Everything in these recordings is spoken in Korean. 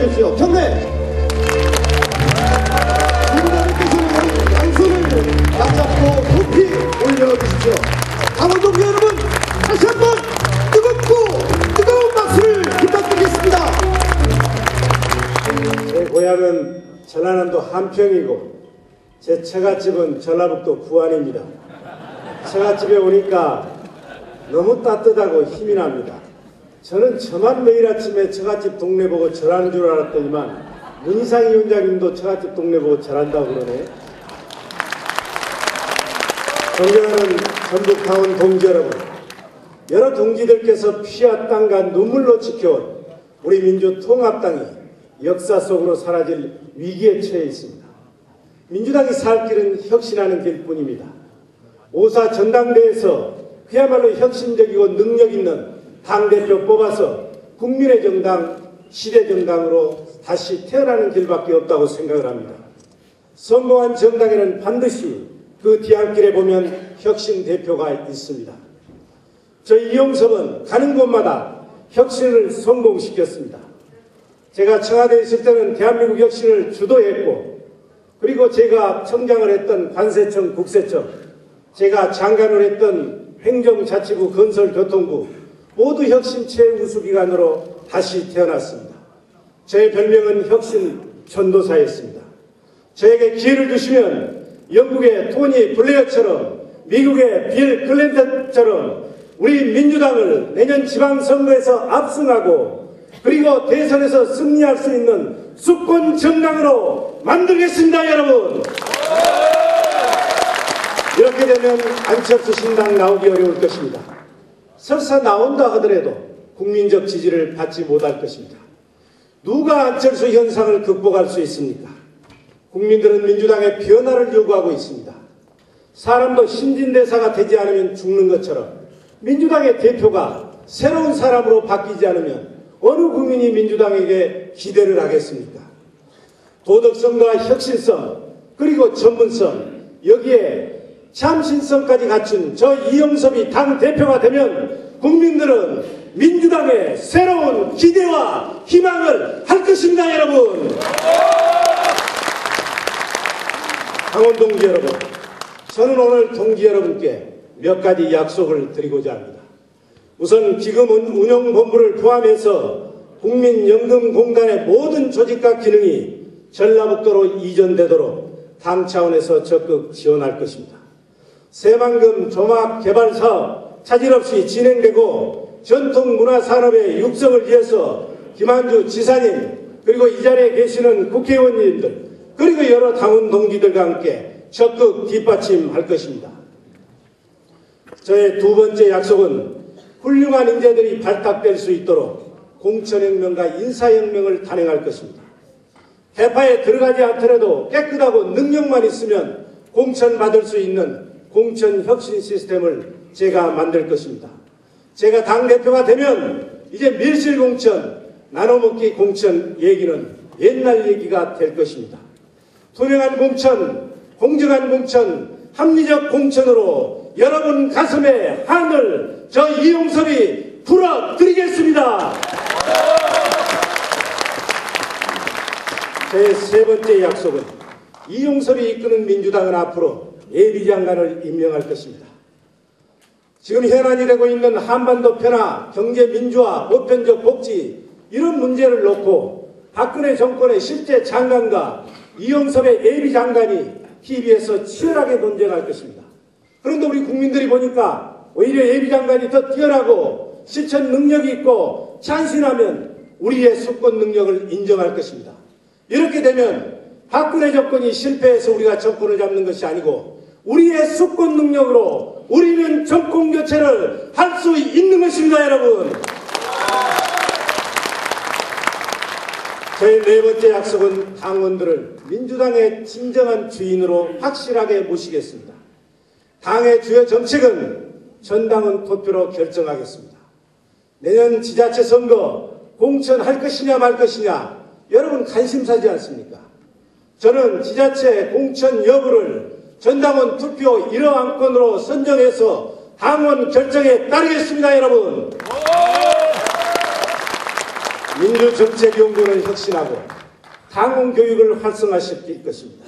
주십시오. 경례! 민주당께서는 양손을 맞잡고 높이 올려주십시오. 강원동지 여러분, 다시 한번 뜨거운 박수를 부탁드리겠습니다. 제 고향은 전라남도 한평이고 제 처갓집은 전라북도 부안입니다. 처갓집에 오니까 너무 따뜻하고 힘이 납니다. 저는 저만 매일 아침에 처갓집 동네 보고 절하는 줄 알았더니만 문희상 위원장님도 처갓집 동네 보고 절한다고 그러네. 존경하는 전북 강원 동지 여러분, 여러 동지들께서 피와 땀과 눈물로 지켜온 우리 민주통합당이 역사 속으로 사라질 위기에 처해 있습니다. 민주당이 살 길은 혁신하는 길뿐입니다. 5.4 전당대회에서 그야말로 혁신적이고 능력 있는 당대표 뽑아서 국민의 정당, 시대 정당으로 다시 태어나는 길밖에 없다고 생각을 합니다. 성공한 정당에는 반드시 그 뒤안길에 보면 혁신 대표가 있습니다. 저희 이용섭은 가는 곳마다 혁신을 성공시켰습니다. 제가 청와대에 있을 때는 대한민국 혁신을 주도했고, 그리고 제가 청장을 했던 관세청, 국세청, 제가 장관을 했던 행정자치부, 건설교통부 모두 혁신 최우수기관으로 다시 태어났습니다. 저의 별명은 혁신 전도사였습니다. 저에게 기회를 주시면 영국의 토니 블레어처럼, 미국의 빌 클린턴처럼 우리 민주당을 내년 지방선거에서 압승하고 그리고 대선에서 승리할 수 있는 수권 정당으로 만들겠습니다, 여러분. 이렇게 되면 안철수 신당 나오기 어려울 것입니다. 설사 나온다 하더라도 국민적 지지를 받지 못할 것입니다. 누가 안철수 현상을 극복할 수 있습니까? 국민들은 민주당의 변화를 요구하고 있습니다. 사람도 신진대사가 되지 않으면 죽는 것처럼 민주당의 대표가 새로운 사람으로 바뀌지 않으면 어느 국민이 민주당에게 기대를 하겠습니까? 도덕성과 혁신성, 그리고 전문성, 여기에 참신성까지 갖춘 저 이용섭이 당대표가 되면 국민들은 민주당의 새로운 기대와 희망을 할 것입니다, 여러분. 강원 동지 여러분, 저는 오늘 동지 여러분께 몇 가지 약속을 드리고자 합니다. 우선 기금 운영본부를 포함해서 국민연금공단의 모든 조직과 기능이 전라북도로 이전되도록 당 차원에서 적극 지원할 것입니다. 새만금 조막개발사업 차질 없이 진행되고 전통문화산업의 육성을 위해서 김한주 지사님, 그리고 이 자리에 계시는 국회의원님들, 그리고 여러 당원 동지들과 함께 적극 뒷받침할 것입니다. 저의 두 번째 약속은 훌륭한 인재들이 발탁될 수 있도록 공천혁명과 인사혁명을 단행할 것입니다. 개파에 들어가지 않더라도 깨끗하고 능력만 있으면 공천받을 수 있는 공천혁신 시스템을 제가 만들 것입니다. 제가 당대표가 되면 이제 밀실공천, 나눠먹기 공천 얘기는 옛날 얘기가 될 것입니다. 투명한 공천, 공정한 공천, 합리적 공천으로 여러분 가슴에 한을 저 이용섭이 불어드리겠습니다. 제 세 번째 약속은 이용섭이 이끄는 민주당은 앞으로 예비장관을 임명할 것입니다. 지금 현안이 되고 있는 한반도 평화, 경제 민주화, 보편적 복지 이런 문제를 놓고 박근혜 정권의 실제 장관과 이용섭의 예비장관이 TV에서 치열하게 논쟁할 것입니다. 그런데 우리 국민들이 보니까 오히려 예비장관이 더 뛰어나고 실천 능력이 있고 찬신하면 우리의 수권 능력을 인정할 것입니다. 이렇게 되면 박근혜 정권이 실패해서 우리가 정권을 잡는 것이 아니고 우리의 수권 능력으로 우리는 정권 교체를 할 수 있는 것입니다, 여러분. 저의 네 번째 약속은 당원들을 민주당의 진정한 주인으로 확실하게 모시겠습니다. 당의 주요 정책은 전당원 투표로 결정하겠습니다. 내년 지자체 선거 공천할 것이냐 말 것이냐 여러분 관심사지 않습니까? 저는 지자체 공천 여부를 전당원 투표 1호 안건으로 선정해서 당원 결정에 따르겠습니다, 여러분. 민주정책연구를 혁신하고 당원 교육을 활성화시킬 것입니다.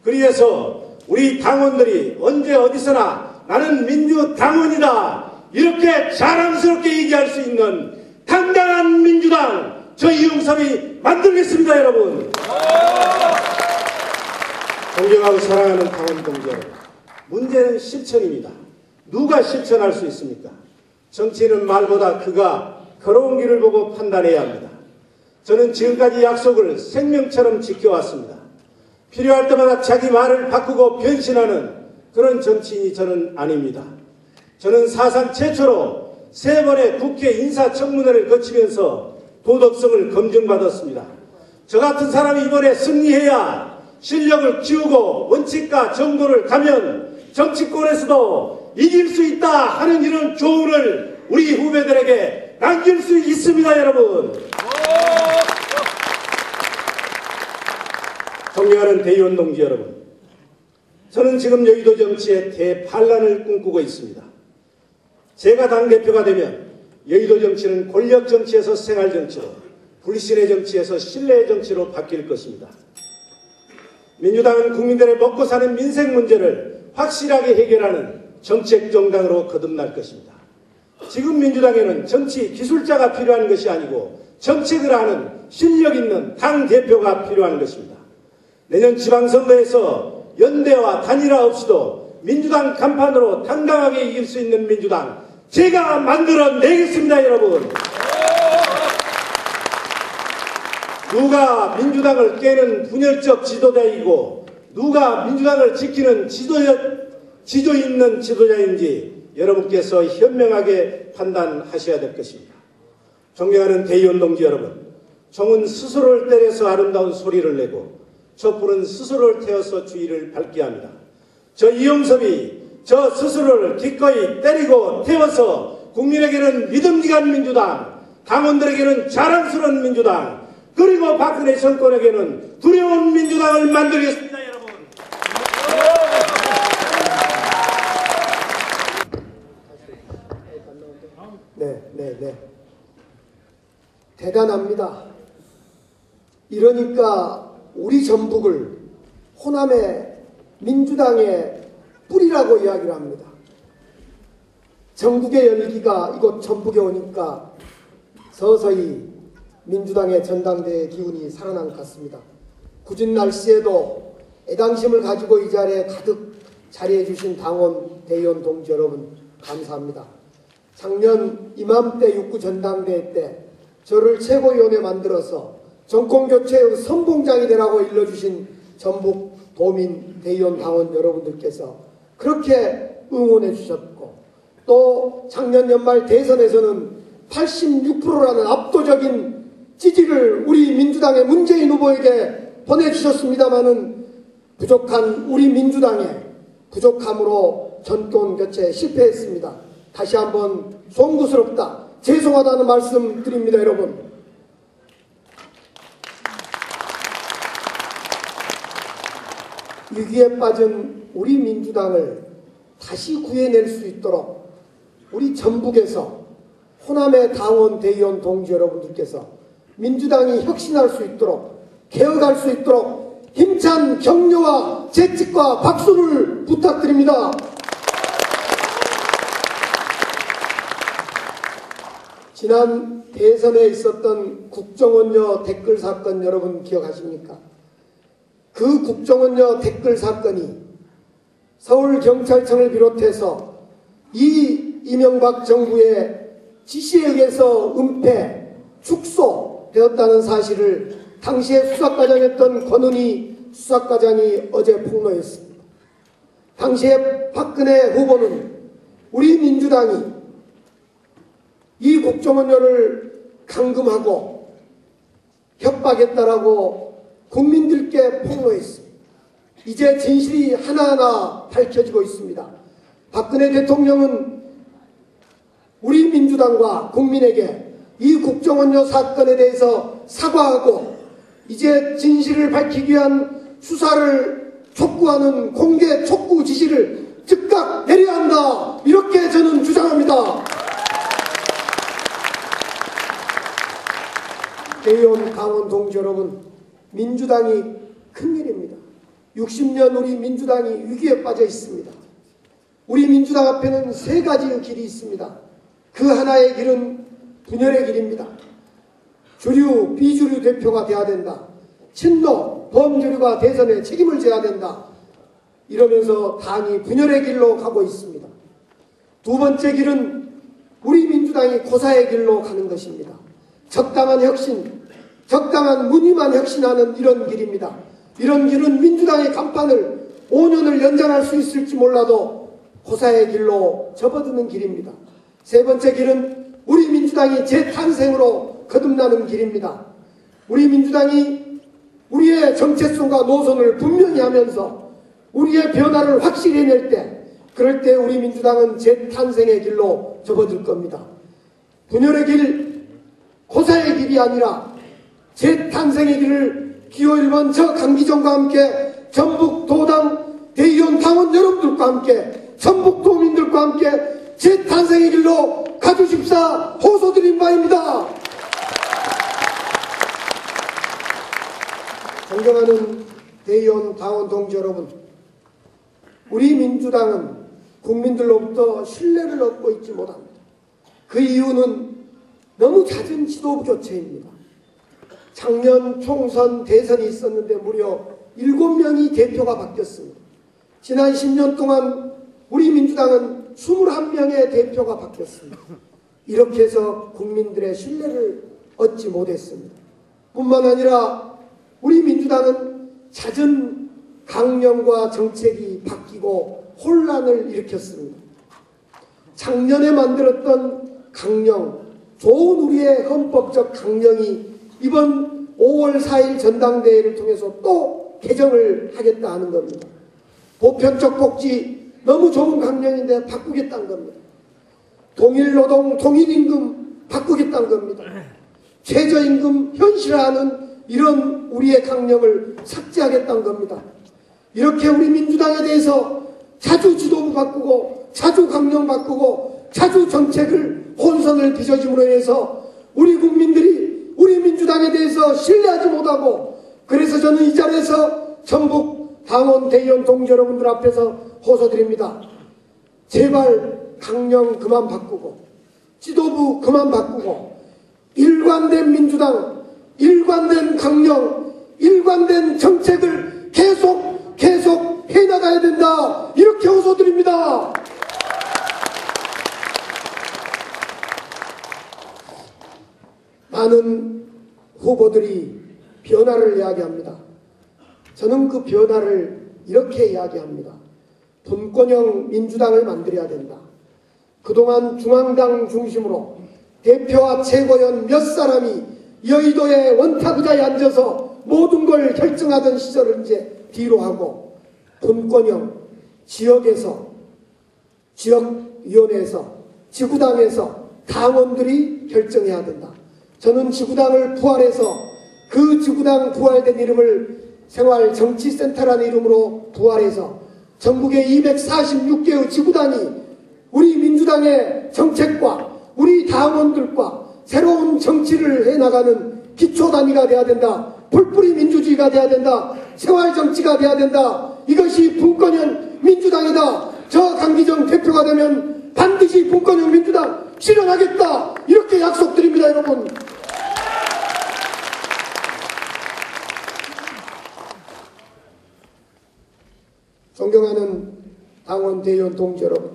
그래서 우리 당원들이 언제 어디서나 나는 민주당원이다 이렇게 자랑스럽게 얘기할 수 있는 당당한 민주당 저 이용섭이 만들겠습니다. 여러분, 존경하고 사랑하는 당원 동지 여러분, 문제는 실천입니다. 누가 실천할 수 있습니까? 정치는 말보다 그가 걸어온 길을 보고 판단해야 합니다. 저는 지금까지 약속을 생명처럼 지켜왔습니다. 필요할 때마다 자기 말을 바꾸고 변신하는 그런 정치인이 저는 아닙니다. 저는 사상 최초로 3번의 국회 인사청문회를 거치면서 도덕성을 검증받았습니다. 저 같은 사람이 이번에 승리해야 실력을 키우고 원칙과 정도를 가면 정치권에서도 이길 수 있다 하는 이런 교훈을 우리 후배들에게 남길 수 있습니다. 여러분, 존경하는 대의원 동지 여러분, 저는 지금 여의도 정치의 대반란을 꿈꾸고 있습니다. 제가 당대표가 되면 여의도 정치는 권력 정치에서 생활 정치로, 불신의 정치에서 신뢰의 정치로 바뀔 것입니다. 민주당은 국민들의 먹고 사는 민생 문제를 확실하게 해결하는 정책 정당으로 거듭날 것입니다. 지금 민주당에는 정치 기술자가 필요한 것이 아니고 정책을 하는 실력 있는 당대표가 필요한 것입니다. 내년 지방선거에서 연대와 단일화 없이도 민주당 간판으로 당당하게 이길 수 있는 민주당 제가 만들어내겠습니다. 여러분, 누가 민주당을 깨는 분열적 지도자이고 누가 민주당을 지키는 지조 있는 지도자인지 여러분께서 현명하게 판단하셔야 될 것입니다. 존경하는 대의원 동지 여러분, 종은 스스로를 때려서 아름다운 소리를 내고 촛불은 스스로를 태워서 주의를 밝게 합니다. 저 이용섭이 저 스스로를 기꺼이 때리고 태워서 국민에게는 믿음직한 민주당, 당원들에게는 자랑스러운 민주당, 그리고 박근혜 정권에게는 두려운 민주당을 만들겠습니다. 여러분, 네. 대단합니다. 이러니까 우리 전북을 호남의 민주당의 뿌리라고 이야기를 합니다. 전국의 열기가 이곳 전북에 오니까 서서히 민주당의 전당대회 기운이 살아난 것 같습니다. 굳은 날씨에도 애당심을 가지고 이 자리에 가득 자리해 주신 당원, 대의원 동지 여러분 감사합니다. 작년 이맘때 6구 전당대회 때 저를 최고위원에 만들어서 정권교체의 선봉장이 되라고 일러주신 전북 도민 대의원 당원 여러분들께서 그렇게 응원해 주셨고, 또 작년 연말 대선에서는 86%라는 압도적인 지지를 우리 민주당의 문재인 후보에게 보내주셨습니다마는 부족한 우리 민주당의 부족함으로 정권교체에 실패했습니다. 다시 한번 송구스럽다, 죄송하다는 말씀 드립니다. 여러분, 위기에 빠진 우리 민주당을 다시 구해낼 수 있도록 우리 전북에서 호남의 당원, 대의원 동지 여러분들께서 민주당이 혁신할 수 있도록, 개혁할 수 있도록 힘찬 격려와 재직과 박수를 부탁드립니다. 지난 대선에 있었던 국정원녀 댓글 사건 여러분 기억하십니까? 그 국정원녀 댓글 사건이 서울경찰청을 비롯해서 이명박 정부의 지시에 의해서 은폐, 축소되었다는 사실을 당시에 수사과장이었던 권은희 수사과장이 어제 폭로했습니다. 당시에 박근혜 후보는 우리 민주당이 이 국정원녀를 감금하고 협박했다라고 국민들께 폭로했습니다. 이제 진실이 하나하나 밝혀지고 있습니다. 박근혜 대통령은 우리 민주당과 국민에게 이 국정원녀 사건에 대해서 사과하고 이제 진실을 밝히기 위한 수사를 촉구하는 공개 촉구 지시를 즉각 내려야 한다, 이렇게 저는 주장합니다. 대의원 당원 동지 여러분, 민주당이 큰일입니다. 60년 우리 민주당이 위기에 빠져 있습니다. 우리 민주당 앞에는 세 가지의 길이 있습니다. 그 하나의 길은 분열의 길입니다. 주류, 비주류 대표가 돼야 된다. 친노, 범주류가 대선에 책임을 져야 된다. 이러면서 당이 분열의 길로 가고 있습니다. 두 번째 길은 우리 민주당이 고사의 길로 가는 것입니다. 적당한 혁신, 적당한 무늬만 혁신하는 이런 길입니다. 이런 길은 민주당의 간판을 5년을 연장할 수 있을지 몰라도 고사의 길로 접어드는 길입니다. 세 번째 길은 우리 민주당이 재탄생으로 거듭나는 길입니다. 우리 민주당이 우리의 정체성과 노선을 분명히 하면서 우리의 변화를 확실히 해낼 때, 그럴 때 우리 민주당은 재탄생의 길로 접어들 겁니다. 분열의 길, 고사의 길이 아니라 재탄생의 길을 기호 1번 저 강기정과 함께 전북 도당 대의원 당원 여러분들과 함께 전북 도민들과 함께 재탄생의 길로 가주십사 호소드린 바입니다. 존경하는 대의원 당원 동지 여러분, 우리 민주당은 국민들로부터 신뢰를 얻고 있지 못합니다. 그 이유는 너무 잦은 지도부 교체입니다. 작년 총선 대선이 있었는데 무려 7명이 대표가 바뀌었습니다. 지난 10년 동안 우리 민주당은 21명의 대표가 바뀌었습니다. 이렇게 해서 국민들의 신뢰를 얻지 못했습니다. 뿐만 아니라 우리 민주당은 잦은 강령과 정책이 바뀌고 혼란을 일으켰습니다. 작년에 만들었던 강령, 좋은 우리의 헌법적 강령이 이번 5월 4일 전당대회를 통해서 또 개정을 하겠다 하는 겁니다. 보편적 복지 너무 좋은 강령인데 바꾸겠다는 겁니다. 동일노동, 동일임금 바꾸겠다는 겁니다. 최저임금 현실화하는 이런 우리의 강령을 삭제하겠다는 겁니다. 이렇게 우리 민주당에 대해서 자주 지도부 바꾸고 자주 강령 바꾸고 자주 정책을 혼선을 빚어줌으로 해서 우리 국민들이 우리 민주당에 대해서 신뢰하지 못하고, 그래서 저는 이 자리에서 전북 당원 대의원 동지 여러분들 앞에서 호소드립니다. 제발 강령 그만 바꾸고 지도부 그만 바꾸고 일관된 민주당, 일관된 강령, 일관된 정책을 계속 해나가야 된다, 이렇게 호소드립니다. 많은 후보들이 변화를 이야기합니다. 저는 그 변화를 이렇게 이야기합니다. 분권형 민주당을 만들어야 된다. 그동안 중앙당 중심으로 대표와 최고위원 몇 사람이 여의도의 원탑 의자에 앉아서 모든 걸 결정하던 시절을 이제 뒤로 하고, 분권형 지역에서, 지역위원회에서, 지구당에서 당원들이 결정해야 된다. 저는 지구당을 부활해서 그 지구당 부활된 이름을 생활정치센터라는 이름으로 부활해서 전국의 246개의 지구당이 우리 민주당의 정책과 우리 당원들과 새로운 정치를 해나가는 기초단위가 돼야 된다. 풀뿌리 민주주의가 돼야 된다. 생활정치가 돼야 된다. 이것이 분권형 민주당이다. 저 강기정 대표가 되면 반드시 분권형 민주당 실현하겠다, 이렇게 약속드립니다. 여러분, 존경하는 당원 대의원 동지 여러분,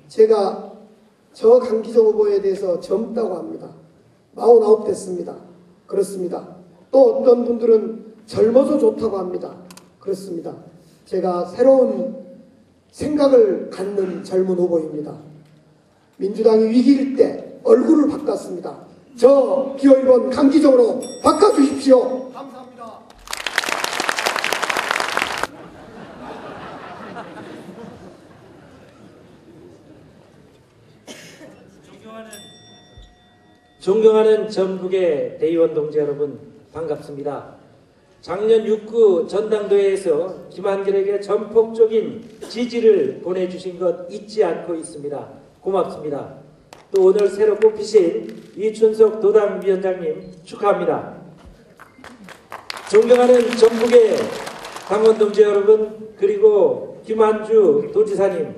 제가 저 강기정 후보에 대해서 젊다고 합니다. 49 됐습니다. 그렇습니다. 또 어떤 분들은 젊어서 좋다고 합니다. 그렇습니다. 제가 새로운 생각을 갖는 젊은 후보입니다. 민주당이 위기일 때 얼굴을 바꿨습니다. 저 기호 1번 강기정으로 바꿔주십시오. 감사합니다. 존경하는 전북의 대의원 동지 여러분, 반갑습니다. 작년 6구 전당대회에서 김한길에게 전폭적인 지지를 보내주신 것 잊지 않고 있습니다. 고맙습니다. 또 오늘 새로 뽑히신 이춘석 도당위원장님 축하합니다. 존경하는 전북의 당원 동지 여러분, 그리고 김한주 도지사님,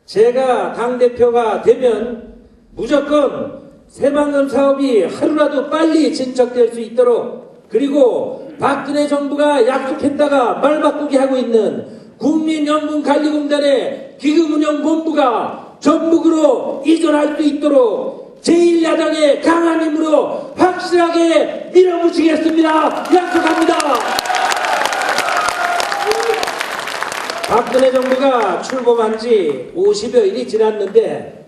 제가 당대표가 되면 무조건 새만금 사업이 하루라도 빨리 진척될 수 있도록, 그리고 박근혜 정부가 약속했다가 말 바꾸기 하고 있는 국민연금관리공단의 기금운영본부가 전북으로 이전할 수 있도록 제1야당의 강한 힘으로 확실하게 밀어붙이겠습니다. 약속합니다. 박근혜 정부가 출범한 지 50여일이 지났는데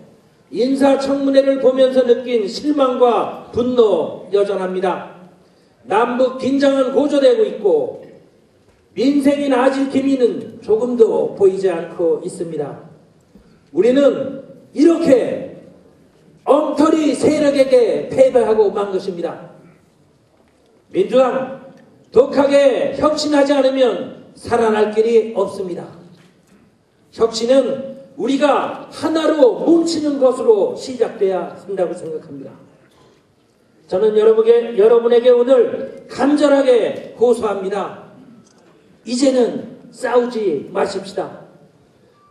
인사청문회를 보면서 느낀 실망과 분노 여전합니다. 남북 긴장은 고조되고 있고 민생이 나아질 기미는 조금도 보이지 않고 있습니다. 우리는 이렇게 엉터리 세력에게 패배하고 만 것입니다. 민주당 독하게 혁신하지 않으면 살아날 길이 없습니다. 혁신은 우리가 하나로 뭉치는 것으로 시작돼야 한다고 생각합니다. 저는 여러분에게 오늘 간절하게 호소합니다. 이제는 싸우지 마십시다.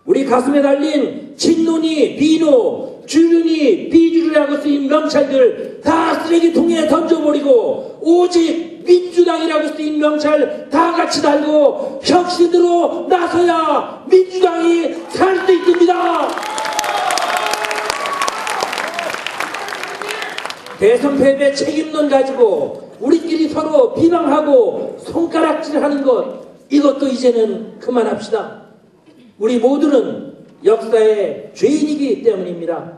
우리 가슴에 달린 친노니 비노, 주륜이 비주류라고 쓰인 명찰들 다 쓰레기통에 던져버리고 오직 민주당이라고 쓰인 명찰 다 같이 달고 혁신으로 나서야 민주당이 살 수 있습니다. 대선 패배 책임론 가지고 우리끼리 서로 비방하고 손가락질하는 것, 이것도 이제는 그만합시다. 우리 모두는 역사의 죄인이기 때문입니다.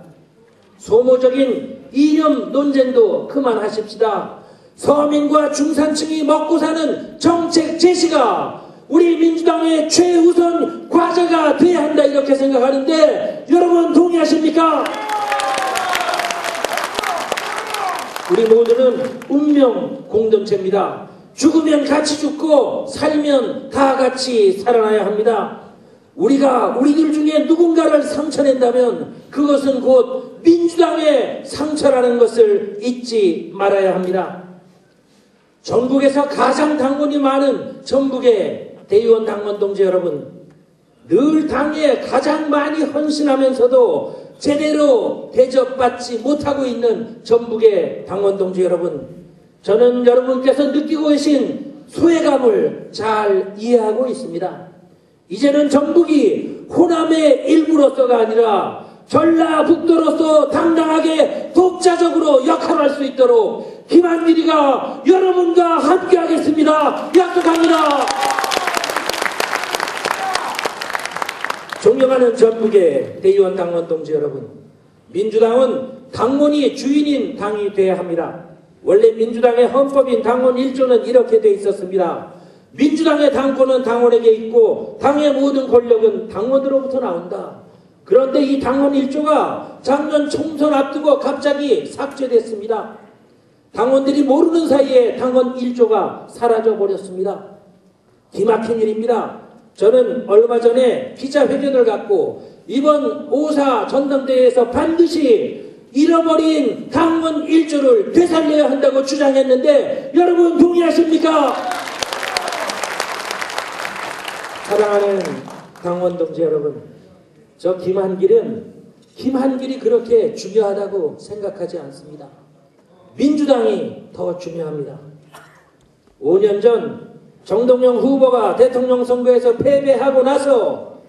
소모적인 이념 논쟁도 그만하십시다. 서민과 중산층이 먹고 사는 정책 제시가 우리 민주당의 최우선 과제가 돼야 한다, 이렇게 생각하는데 여러분 동의하십니까? 우리 모두는 운명 공동체입니다. 죽으면 같이 죽고 살면 다 같이 살아나야 합니다. 우리가 우리들 중에 누군가를 상처낸다면 그것은 곧 민주당의 상처라는 것을 잊지 말아야 합니다. 전국에서 가장 당원이 많은 전북의 대의원 당원 동지 여러분, 늘 당에 가장 많이 헌신하면서도 제대로 대접받지 못하고 있는 전북의 당원 동지 여러분, 저는 여러분께서 느끼고 계신 소외감을 잘 이해하고 있습니다. 이제는 전북이 호남의 일부로서가 아니라 전라북도로서 당당하게 독자적으로 역할할 수 있도록 김한길이가 여러분과 함께 하겠습니다. 약속합니다. 존경하는 전북의 대의원 당원 동지 여러분, 민주당은 당원이 주인인 당이 돼야 합니다. 원래 민주당의 헌법인 당원 1조는 이렇게 돼 있었습니다. 민주당의 당권은 당원에게 있고 당의 모든 권력은 당원으로부터 나온다. 그런데 이 당원 1조가 작년 총선 앞두고 갑자기 삭제됐습니다. 당원들이 모르는 사이에 당원 1조가 사라져버렸습니다. 기막힌 일입니다. 저는 얼마 전에 기자회견을 갖고 이번 5.4 전당대회에서 반드시 잃어버린 당원 1조를 되살려야 한다고 주장했는데 여러분 동의하십니까? 사랑하는 당원 동지 여러분, 저 김한길이 그렇게 중요하다고 생각하지 않습니다. 민주당이 더 중요합니다. 5년 전 정동영 후보가 대통령 선거에서 패배하고 나서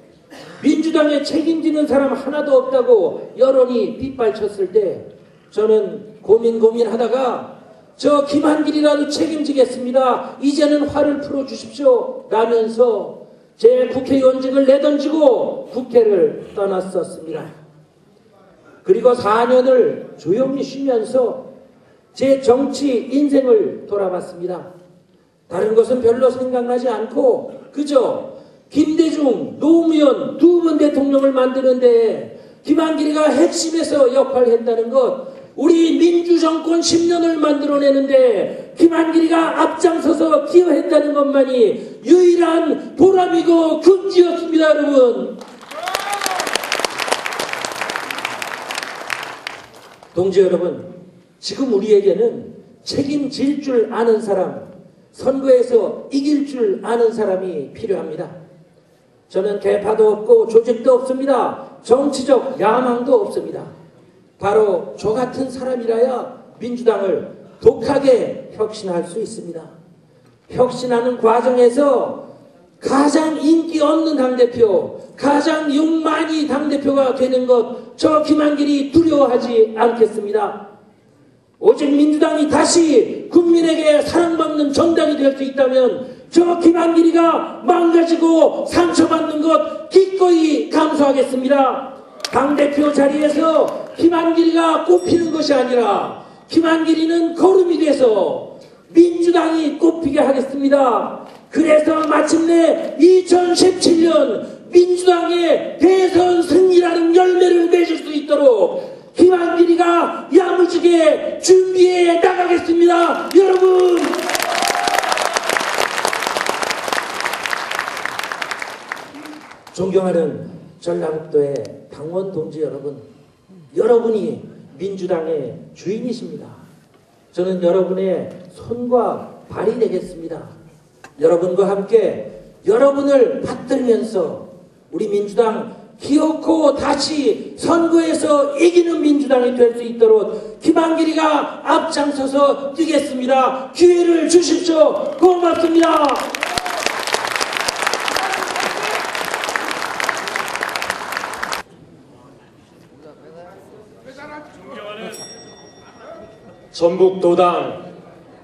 민주당에 책임지는 사람 하나도 없다고 여론이 빗발쳤을 때 저는 고민하다가 저 김한길이라도 책임지겠습니다. 이제는 화를 풀어주십시오 라면서 제 국회의원직을 내던지고 국회를 떠났었습니다. 그리고 4년을 조용히 쉬면서 제 정치 인생을 돌아봤습니다. 다른 것은 별로 생각나지 않고 그저 김대중, 노무현 두 번 대통령을 만드는데 김한길이가 핵심에서 역할을 했다는 것, 우리 민주정권 10년을 만들어내는데 김한길이가 앞장서서 기여했다는 것만이 유일한 보람이고 긍지였습니다. 여러분, 동지 여러분, 지금 우리에게는 책임질 줄 아는 사람, 선거에서 이길 줄 아는 사람이 필요합니다. 저는 계파도 없고 조직도 없습니다. 정치적 야망도 없습니다. 바로 저 같은 사람이라야 민주당을 독하게 혁신할 수 있습니다. 혁신하는 과정에서 가장 인기 없는 당대표, 가장 욕 많이 당대표가 되는 것, 저 김한길이 두려워하지 않겠습니다. 오직 민주당이 다시 국민에게 사랑받는 정당이 될 수 있다면 저 김한길이가 망가지고 상처받는 것 기꺼이 감수하겠습니다. 당대표 자리에서 김한길이가 꼽히는 것이 아니라 김한길이는 거름이 돼서 민주당이 꼽히게 하겠습니다. 그래서 마침내 2017년 민주당의 대선 승리라는 열매를 맺을 수 있도록 김한길이가 야무지게 준비해 나가겠습니다. 여러분! 존경하는 전라북도의 당원 동지 여러분, 여러분이 민주당의 주인이십니다. 저는 여러분의 손과 발이 되겠습니다. 여러분과 함께 여러분을 받들면서 우리 민주당 기어코 다시 선거에서 이기는 민주당이 될 수 있도록 김한길이가 앞장서서 뛰겠습니다. 기회를 주십시오. 고맙습니다. 전북도당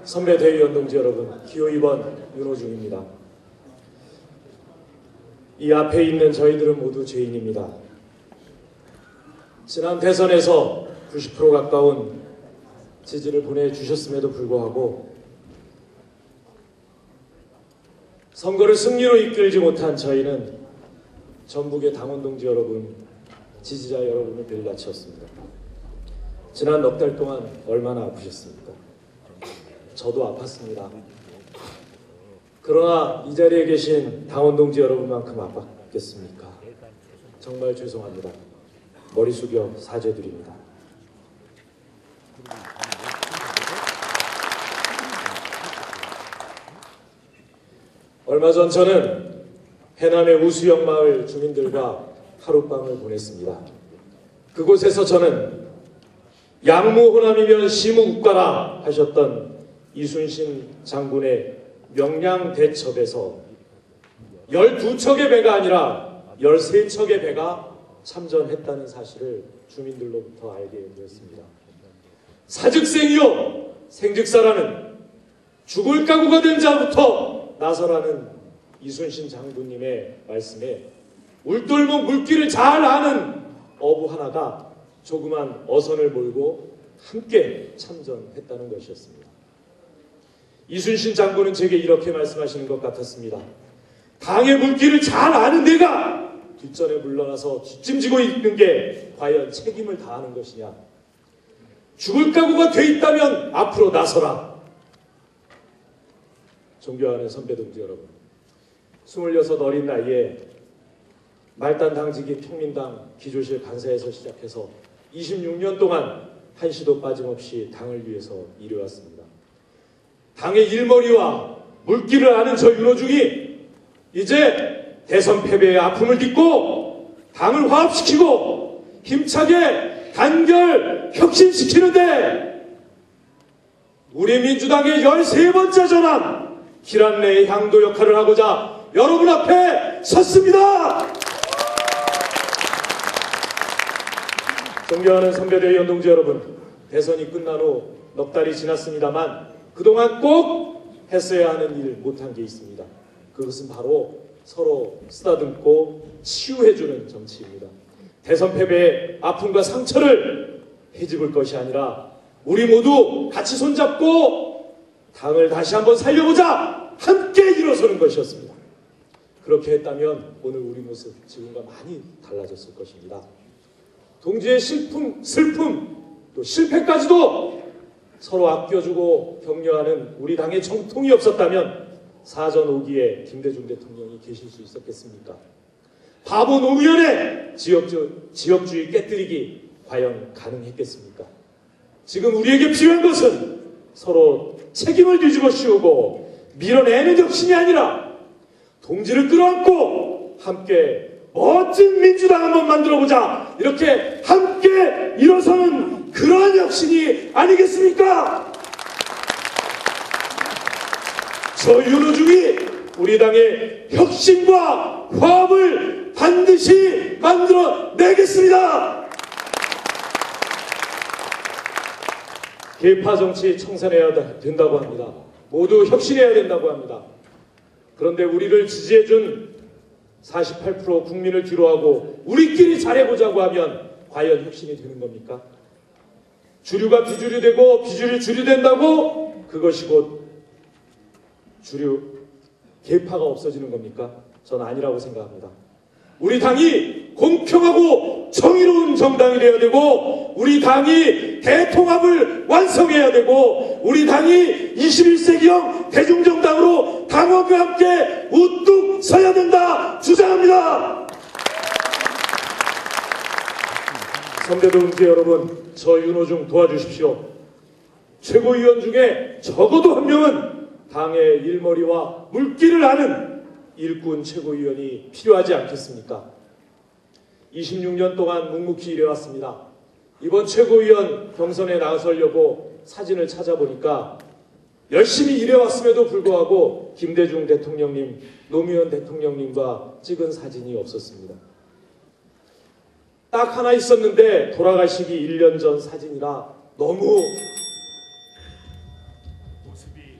선배 대의원 동지 여러분, 기호 2번 윤호중입니다. 이 앞에 있는 저희들은 모두 죄인입니다. 지난 대선에서 90% 가까운 지지를 보내주셨음에도 불구하고 선거를 승리로 이끌지 못한 저희는 전북의 당원 동지 여러분, 지지자 여러분을 빌라치었습니다. 지난 넉 달 동안 얼마나 아프셨습니까? 저도 아팠습니다. 그러나 이 자리에 계신 당원 동지 여러분만큼 아팠겠습니까? 정말 죄송합니다. 머리 숙여 사죄드립니다. 얼마 전 저는 해남의 우수영 마을 주민들과 하룻밤을 보냈습니다. 그곳에서 저는 양무 호남이면 시무국가라 하셨던 이순신 장군의 명량대첩에서 12척의 배가 아니라 13척의 배가 참전했다는 사실을 주민들로부터 알게 되었습니다. 사즉생이요 생즉사라는 죽을 각오가 된 자부터 나서라는 이순신 장군님의 말씀에 울돌목 물길을 잘 아는 어부 하나가 조그만 어선을 몰고 함께 참전했다는 것이었습니다. 이순신 장군은 제게 이렇게 말씀하시는 것 같았습니다. 당의 물길을 잘 아는 내가 뒷전에 물러나서 뒷짐지고 있는 게 과연 책임을 다하는 것이냐. 죽을 각오가 돼 있다면 앞으로 나서라. 존경하는 선배 동지 여러분, 26 어린 나이에 말단 당직인 평민당 기조실 간사에서 시작해서 26년 동안 한시도 빠짐없이 당을 위해서 일해왔습니다. 당의 일머리와 물길을 아는 저 윤호중이 이제 대선 패배의 아픔을 딛고 당을 화합시키고 힘차게 단결 혁신시키는데 우리 민주당의 13번째 전환 길안 내의 향도 역할을 하고자 여러분 앞에 섰습니다. 존경하는 선배대의원 동지 여러분, 대선이 끝난 후 넉 달이 지났습니다만 그동안 꼭 했어야 하는 일 못한 게 있습니다. 그것은 바로 서로 쓰다듬고 치유해주는 정치입니다. 대선 패배의 아픔과 상처를 헤집을 것이 아니라 우리 모두 같이 손잡고 당을 다시 한번 살려보자 함께 일어서는 것이었습니다. 그렇게 했다면 오늘 우리 모습 지금과 많이 달라졌을 것입니다. 동지의 슬픔, 또 실패까지도 서로 아껴주고 격려하는 우리 당의 정통이 없었다면 사전 5기에 김대중 대통령이 계실 수 있었겠습니까? 바보 노무현의 지역주의 깨뜨리기 과연 가능했겠습니까? 지금 우리에게 필요한 것은 서로 책임을 뒤집어 씌우고 밀어내는 혁신이 아니라 동지를 끌어안고 함께 멋진 민주당 한번 만들어보자, 이렇게 함께 일어서는 그러한 혁신이 아니겠습니까? 저 윤호중이 우리 당의 혁신과 화합을 반드시 만들어내겠습니다. 계파 정치 청산해야 된다고 합니다. 모두 혁신해야 된다고 합니다. 그런데 우리를 지지해준 48% 국민을 뒤로하고 우리끼리 잘해보자고 하면 과연 혁신이 되는 겁니까? 주류가 비주류 되고 비주류 주류 된다고 그것이 곧 주류 계파가 없어지는 겁니까? 저는 아니라고 생각합니다. 우리 당이 공평하고 정의로운 정당이 되어야 되고, 우리 당이 대통합을 완성해야 되고, 우리 당이 21세기형 대중정당으로 당원과 함께 우뚝 서야 된다 주장합니다. 선대 동지 여러분, 저 윤호중 도와주십시오. 최고위원 중에 적어도 한 명은 당의 일머리와 물기를 아는 일꾼 최고위원이 필요하지 않겠습니까? 26년 동안 묵묵히 일해왔습니다. 이번 최고위원 경선에 나서려고 사진을 찾아보니까 열심히 일해왔음에도 불구하고 김대중 대통령님, 노무현 대통령님과 찍은 사진이 없었습니다. 딱 하나 있었는데 돌아가시기 1년 전 사진이라 너무 모습이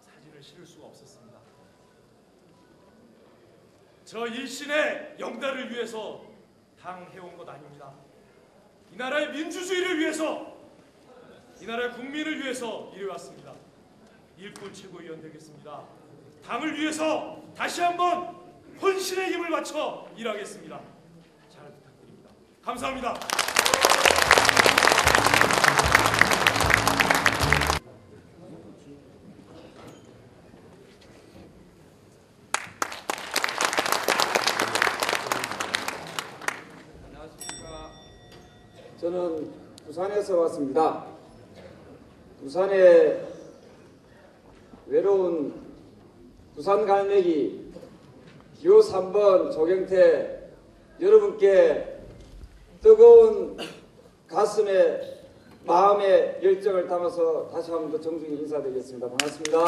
사진을 실을 수가 없었습니다. 저 일신의 영달을 위해서 당해온 것 아닙니다. 이 나라의 민주주의를 위해서, 이 나라의 국민을 위해서 일해왔습니다. 일꾼 최고위원 되겠습니다. 당을 위해서 다시 한번 혼신의 힘을 바쳐 일하겠습니다. 잘 부탁드립니다. 감사합니다. 저는 부산에서 왔습니다. 부산의 외로운 부산 갈매기 기호 3번 조경태 여러분께 뜨거운 가슴에 마음의 열정을 담아서 다시 한 번 더 정중히 인사드리겠습니다. 반갑습니다.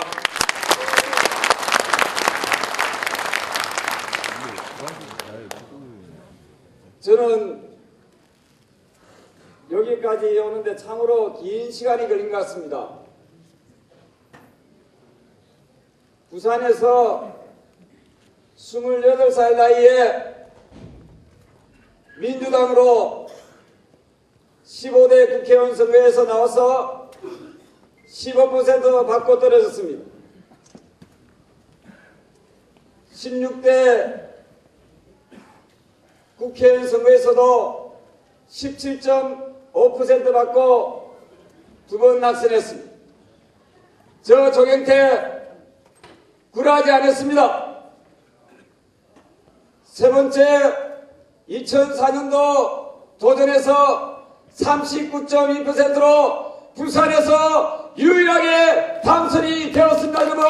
저는 여기까지 오는데 참으로 긴 시간이 걸린 것 같습니다. 부산에서 28살 나이에 민주당으로 15대 국회의원 선거에서 나와서 15% 받고 떨어졌습니다. 16대 국회의원 선거에서도 17.5% 받고 두 번 낙선했습니다. 저 조경태 굴하지 않았습니다. 세 번째 2004년도 도전에서 39.2%로 부산에서 유일하게 당선이 되었습니다. 여러분,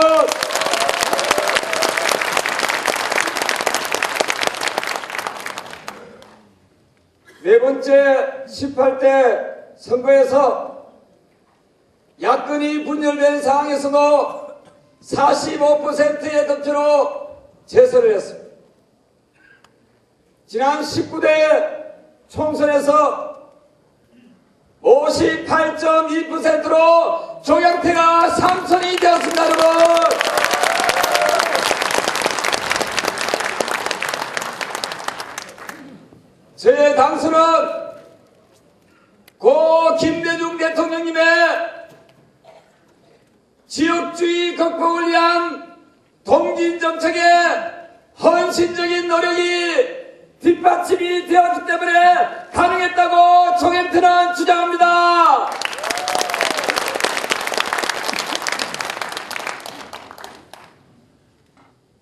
네 번째 18대 선거에서 야권이 분열된 상황에서도 45%의 득표로 재선을 했습니다. 지난 19대 총선에서 58.2%로 조경태가 당선이 되었습니다. 여러분, 제 당선은 고 김대중 대통령님의 지역주의 극복을 위한 동진정책의 헌신적인 노력이 뒷받침이 되었기 때문에 가능했다고 조경태는 주장합니다.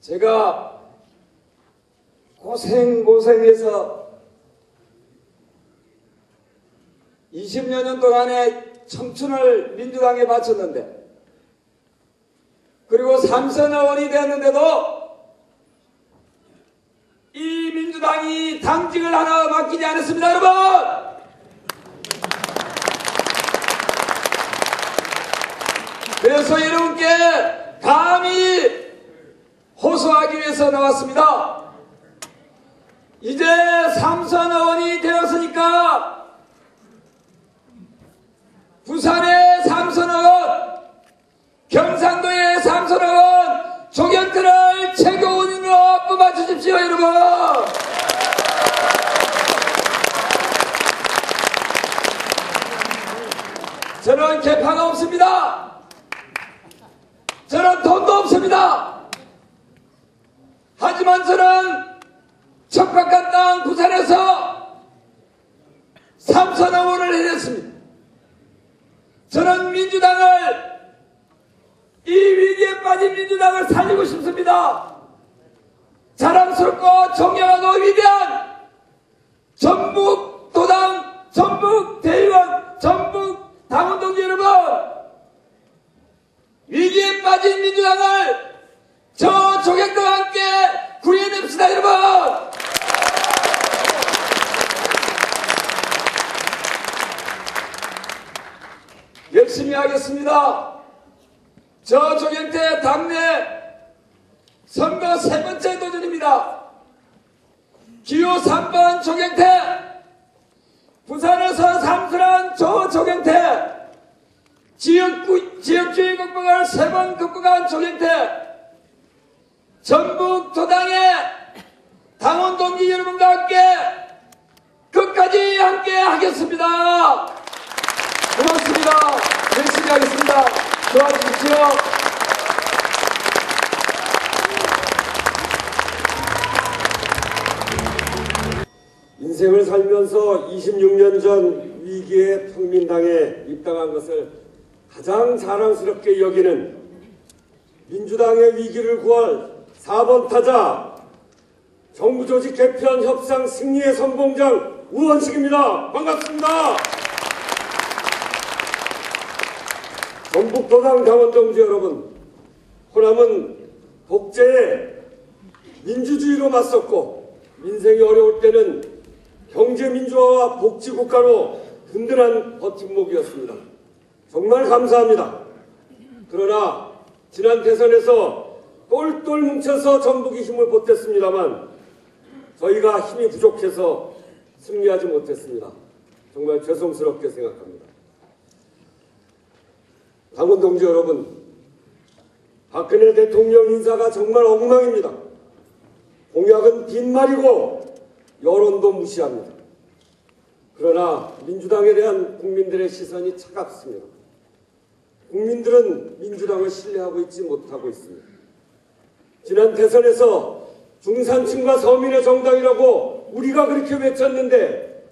제가 고생해서 20여 년 동안의 청춘을 민주당에 바쳤는데, 그리고 삼선 의원이 되었는데도 이 민주당이 당직을 하나 맡기지 않았습니다, 여러분! 그래서 여러분께 감히 호소하기 위해서 나왔습니다. 이제 삼선 의원이 되었으니까 부산의 삼선 의원, 경상도의 삼선 의원 조경태를 최고위원으로 뽑아주십시오, 여러분. 저는 개파가 없습니다. 저는 돈도 없습니다. 하지만 저는 척박한 땅 부산에서 삼선 의원을 해냈습니다. 저는 민주당을, 이 위기에 빠진 민주당을 살리고 싶습니다. 자랑스럽고 존경하고 위대한 전북 도당, 전북 대의원, 전북 당원 동지 여러분, 위기에 빠진 민주당을 저 조경태와 함께 구해냅시다, 여러분! 열심히 하겠습니다. 저 조경태 당내 선거 3번째 도전입니다. 기호 3번 조경태, 부산에서 삼선한 저 조경태, 지역주의 극복을 3번 극복한 조경태, 전북 도당의 당원 동지 여러분과 함께 끝까지 함께 하겠습니다. 고맙습니다. 열심히 하겠습니다. 도와주십시오. 인생을 살면서 26년 전 위기의 평민당에 입당한 것을 가장 자랑스럽게 여기는 민주당의 위기를 구할 4번 타자 정부조직 개편 협상 승리의 선봉장 우원식입니다. 반갑습니다. 전북도당 당원 동지 여러분, 호남은 독재에 민주주의로 맞섰고 민생이 어려울 때는 경제민주화와 복지국가로 든든한 버팀목이었습니다. 정말 감사합니다. 그러나 지난 대선에서 똘똘 뭉쳐서 전북이 힘을 보탰습니다만 저희가 힘이 부족해서 승리하지 못했습니다. 정말 죄송스럽게 생각합니다. 당원 동지 여러분, 박근혜 대통령 인사가 정말 엉망입니다. 공약은 빈말이고 여론도 무시합니다. 그러나 민주당에 대한 국민들의 시선이 차갑습니다. 국민들은 민주당을 신뢰하고 있지 못하고 있습니다. 지난 대선에서 중산층과 서민의 정당이라고 우리가 그렇게 외쳤는데,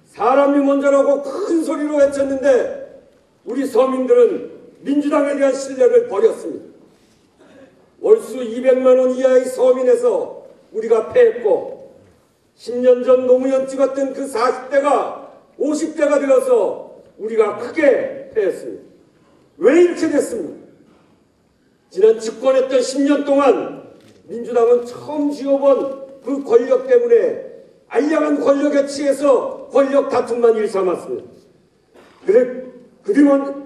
사람이 먼저라고 큰 소리로 외쳤는데 우리 서민들은 민주당에 대한 신뢰를 버렸습니다. 월수 200만 원 이하의 서민에서 우리가 패했고, 10년 전 노무현 찍었던 그 40대가 50대가 되어서 우리가 크게 패했습니다. 왜 이렇게 됐습니까? 지난 집권했던 10년 동안 민주당은 처음 쥐어본 그 권력 때문에 알량한 권력에 취해서 권력 다툼만 일삼았습니다.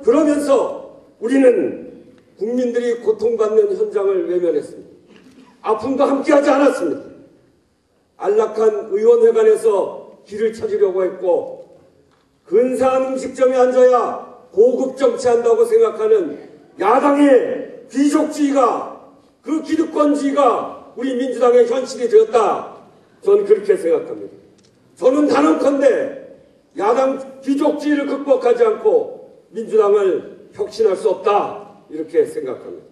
그러면서 우리는 국민들이 고통받는 현장을 외면했습니다. 아픔도 함께하지 않았습니다. 안락한 의원회관에서 길을 찾으려고 했고, 근사한 음식점에 앉아야 고급 정치한다고 생각하는 야당의 귀족주의가, 그 기득권주의가 우리 민주당의 현실이 되었다. 저는 그렇게 생각합니다. 저는 단언컨대 야당 귀족주의를 극복하지 않고 민주당을 혁신할 수 없다, 이렇게 생각합니다.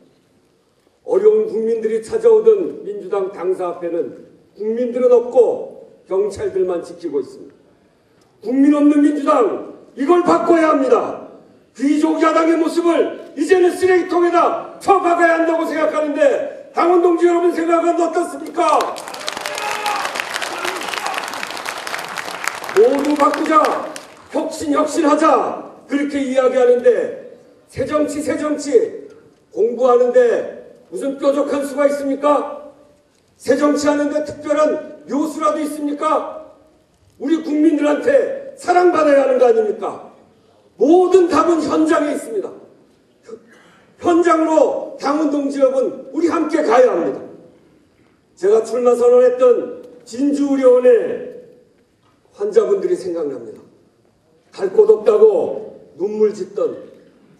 어려운 국민들이 찾아오던 민주당 당사 앞에는 국민들은 없고 경찰들만 지키고 있습니다. 국민 없는 민주당, 이걸 바꿔야 합니다. 귀족 야당의 모습을 이제는 쓰레기통에다 처박아야 한다고 생각하는데, 당원 동지 여러분 생각은 어떻습니까? 모두 바꾸자. 혁신하자 그렇게 이야기하는데 새정치 공부하는데 무슨 뾰족한 수가 있습니까? 새정치하는데 특별한 요수라도 있습니까? 우리 국민들한테 사랑받아야 하는 거 아닙니까? 모든 답은 현장에 있습니다. 현장으로 당원동지 여러분 우리 함께 가야 합니다. 제가 출마 선언했던 진주의료원의 환자분들이 생각납니다. 갈 곳 없다고 눈물 짓던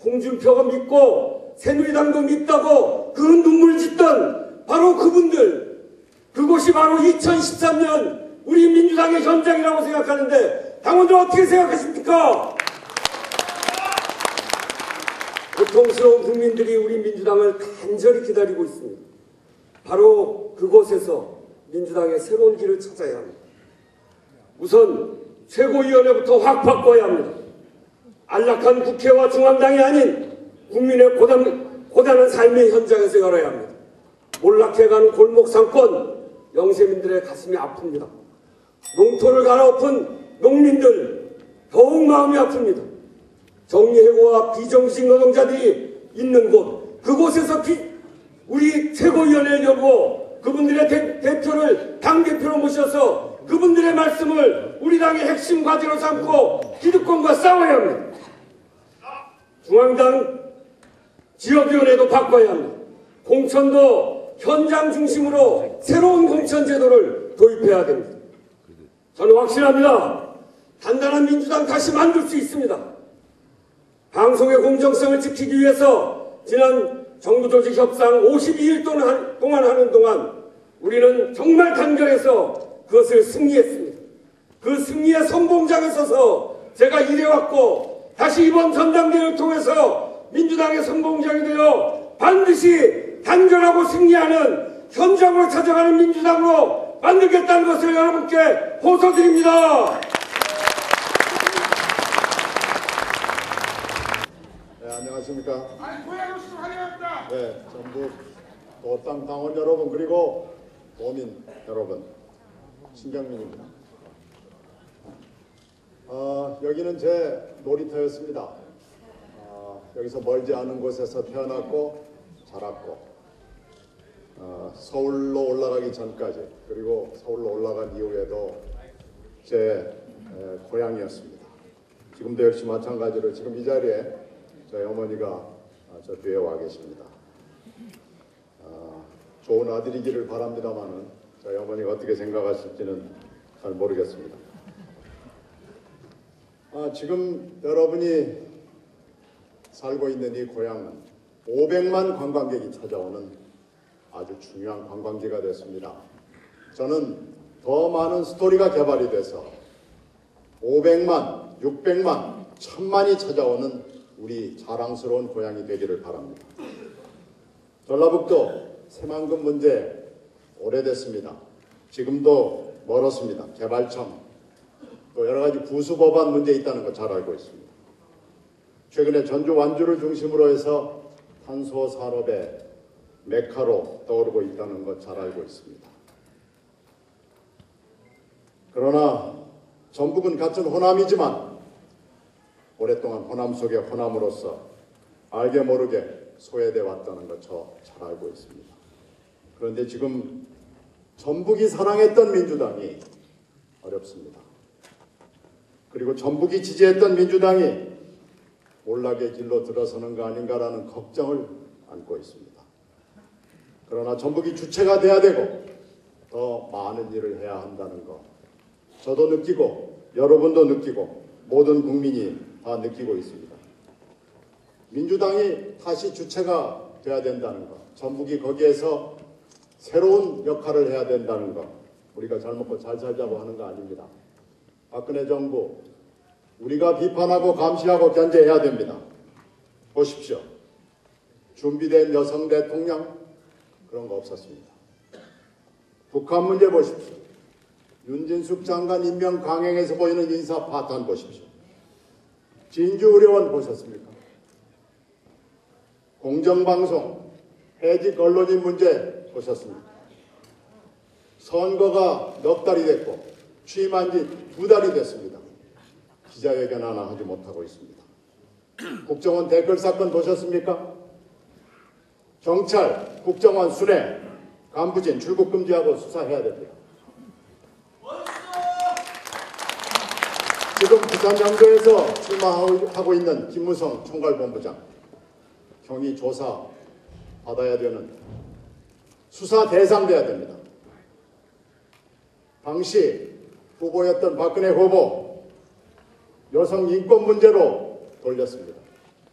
홍준표가 믿고 새누리당도 믿다고 그 눈물 짓던 바로 그분들, 그곳이 바로 2013년 우리 민주당의 현장이라고 생각하는데 당원들 어떻게 생각하십니까? 고통스러운 국민들이 우리 민주당을 간절히 기다리고 있습니다. 바로 그곳에서 민주당의 새로운 길을 찾아야 합니다. 우선 최고위원회부터 확 바꿔야 합니다. 안락한 국회와 중앙당이 아닌 국민의 고단한 삶의 현장에서 열어야 합니다. 몰락해가는 골목 상권, 영세민들의 가슴이 아픕니다. 농토를 갈아엎은 농민들 더욱 마음이 아픕니다. 정리해고와 비정규직 노동자들이 있는 곳, 그곳에서 우리 최고위원회를 열고 그분들의 대표를 당대표로 모셔서 그분들의 말씀을 우리 당의 핵심 과제로 삼고 기득권과 싸워야 합니다. 중앙당 지역위원회도 바꿔야 합니다. 공천도 현장 중심으로 새로운 공천 제도를 도입해야 됩니다. 저는 확신합니다. 단단한 민주당 다시 만들 수 있습니다. 방송의 공정성을 지키기 위해서 지난 정부조직 협상 52일 동안 하는 동안 우리는 정말 단결해서 그것을 승리했습니다. 그 승리의 선봉장에 서서 제가 일해왔고 다시 이번 전당대회를 통해서 민주당의 선봉장이 되어 반드시 단결하고 승리하는 현장으로 찾아가는 민주당으로 만들겠다는 것을 여러분께 호소드립니다. 네, 안녕하십니까. 네, 전북 도당 당원 여러분 그리고 도민 여러분, 신경민입니다. 여기는 제 놀이터였습니다. 여기서 멀지 않은 곳에서 태어났고 자랐고 서울로 올라가기 전까지 그리고 서울로 올라간 이후에도 제 고향이었습니다. 지금도 역시 마찬가지로 지금 이 자리에 저희 어머니가 저 뒤에 와 계십니다. 좋은 아들이기를 바랍니다만은 저희 어머니가 어떻게 생각하실지는 잘 모르겠습니다. 지금 여러분이 살고 있는 이 고향은 500만 관광객이 찾아오는 아주 중요한 관광지가 됐습니다. 저는 더 많은 스토리가 개발이 돼서 500만, 600만, 1000만이 찾아오는 우리 자랑스러운 고향이 되기를 바랍니다. 전라북도 새만금 문제 오래됐습니다. 지금도 멀었습니다. 개발청, 또 여러 가지 부수법안 문제 있다는 거 잘 알고 있습니다. 최근에 전주 완주를 중심으로 해서 탄소 산업의 메카로 떠오르고 있다는 것 잘 알고 있습니다. 그러나 전북은 같은 호남이지만 오랫동안 호남 속의 호남으로서 알게 모르게 소외돼 왔다는 것 저 잘 알고 있습니다. 그런데 지금 전북이 사랑했던 민주당이 어렵습니다. 그리고 전북이 지지했던 민주당이 몰락의 길로 들어서는 거 아닌가라는 걱정을 안고 있습니다. 그러나 전북이 주체가 돼야 되고 더 많은 일을 해야 한다는 거 저도 느끼고 여러분도 느끼고 모든 국민이 다 느끼고 있습니다. 민주당이 다시 주체가 돼야 된다는 것, 전북이 거기에서 새로운 역할을 해야 된다는 것, 우리가 잘 먹고 잘 살자고 하는 거 아닙니다. 박근혜 정부, 우리가 비판하고 감시하고 견제해야 됩니다. 보십시오. 준비된 여성 대통령, 그런 거 없었습니다. 북한 문제 보십시오. 윤진숙 장관 임명 강행에서 보이는 인사 파탄 보십시오. 진주의료원 보셨습니까? 공정방송, 해직 언론인 문제 보셨습니까? 선거가 넉 달이 됐고 취임한 지 2달이 됐습니다. 기자회견 하나 하지 못하고 있습니다. 국정원 댓글 사건 보셨습니까? 경찰, 국정원 순회, 간부진 출국 금지하고 수사해야 됩니다. 지금 부산 양조에서 출마하고 있는 김무성 총괄본부장 경위 조사 받아야 되는 수사 대상 돼야 됩니다. 당시 후보였던 박근혜 후보 여성 인권 문제로 돌렸습니다.